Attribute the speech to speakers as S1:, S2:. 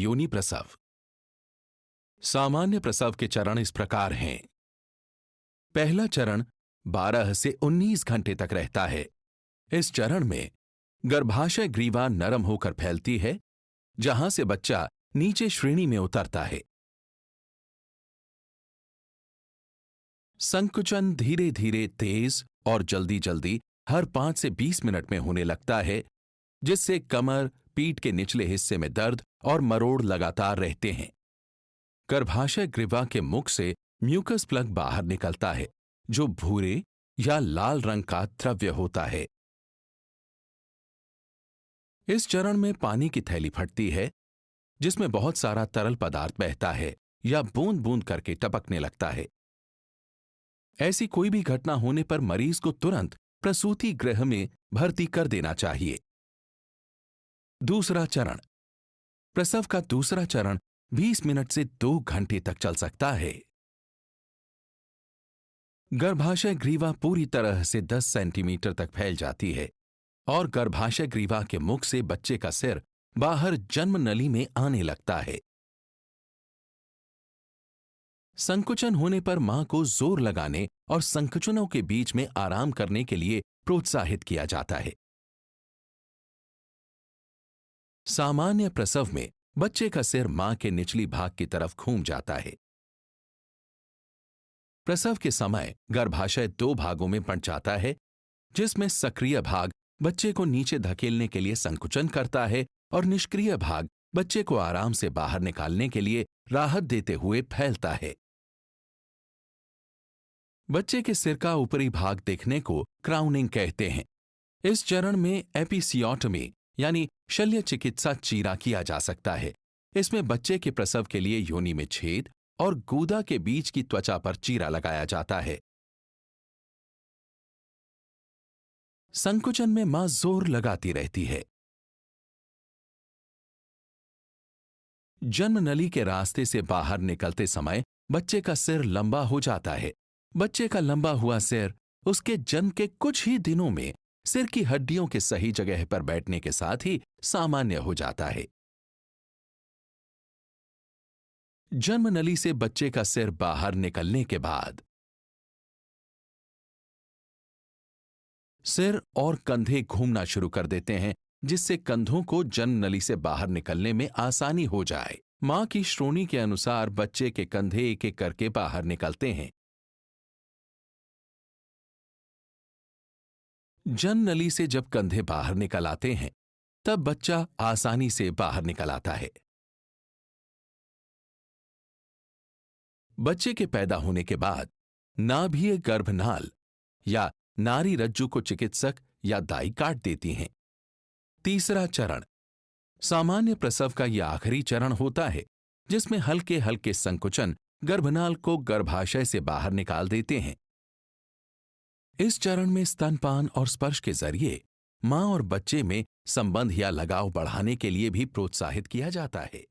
S1: योनि प्रसव। सामान्य प्रसव के चरण इस प्रकार हैं। पहला चरण 12 से 19 घंटे तक रहता है। इस चरण में गर्भाशय ग्रीवा नरम होकर फैलती है, जहां से बच्चा नीचे श्रेणी में उतरता है। संकुचन धीरे धीरे तेज और जल्दी जल्दी हर 5 से 20 मिनट में होने लगता है, जिससे कमर, पीठ के निचले हिस्से में दर्द और मरोड़ लगातार रहते हैं। गर्भाशय ग्रीवा के मुख से म्यूकस प्लग बाहर निकलता है, जो भूरे या लाल रंग का द्रव्य होता है। इस चरण में पानी की थैली फटती है, जिसमें बहुत सारा तरल पदार्थ बहता है या बूंद बूंद करके टपकने लगता है। ऐसी कोई भी घटना होने पर मरीज को तुरंत प्रसूति गृह में भर्ती कर देना चाहिए। दूसरा चरण। प्रसव का दूसरा चरण 20 मिनट से 2 घंटे तक चल सकता है। गर्भाशय ग्रीवा पूरी तरह से 10 सेंटीमीटर तक फैल जाती है और गर्भाशय ग्रीवा के मुख से बच्चे का सिर बाहर जन्म नली में आने लगता है। संकुचन होने पर मां को जोर लगाने और संकुचनों के बीच में आराम करने के लिए प्रोत्साहित किया जाता है। सामान्य प्रसव में बच्चे का सिर मां के निचली भाग की तरफ घूम जाता है। प्रसव के समय गर्भाशय 2 भागों में बंट जाता है, जिसमें सक्रिय भाग बच्चे को नीचे धकेलने के लिए संकुचन करता है और निष्क्रिय भाग बच्चे को आराम से बाहर निकालने के लिए राहत देते हुए फैलता है। बच्चे के सिर का ऊपरी भाग देखने को क्राउनिंग कहते हैं। इस चरण में एपिसियोटमी यानी शल्य चिकित्सा चीरा किया जा सकता है। इसमें बच्चे के प्रसव के लिए योनि में छेद और गूदा के बीच की त्वचा पर चीरा लगाया जाता है। संकुचन में मां जोर लगाती रहती है। जन्म नली के रास्ते से बाहर निकलते समय बच्चे का सिर लंबा हो जाता है। बच्चे का लंबा हुआ सिर उसके जन्म के कुछ ही दिनों में सिर की हड्डियों के सही जगह पर बैठने के साथ ही सामान्य हो जाता है। जन्म नली से बच्चे का सिर बाहर निकलने के बाद सिर और कंधे घूमना शुरू कर देते हैं, जिससे कंधों को जन्म नली से बाहर निकलने में आसानी हो जाए। मां की श्रोणी के अनुसार बच्चे के कंधे एक एक करके बाहर निकलते हैं। जन्म नली से जब कंधे बाहर निकल आते हैं, तब बच्चा आसानी से बाहर निकल आता है। बच्चे के पैदा होने के बाद नाभीय गर्भनाल या नारी रज्जु को चिकित्सक या दाई काट देती हैं। तीसरा चरण। सामान्य प्रसव का यह आखिरी चरण होता है, जिसमें हल्के हल्के संकुचन गर्भनाल को गर्भाशय से बाहर निकाल देते हैं। इस चरण में स्तनपान और स्पर्श के जरिए मां और बच्चे में संबंध या लगाव बढ़ाने के लिए भी प्रोत्साहित किया जाता है।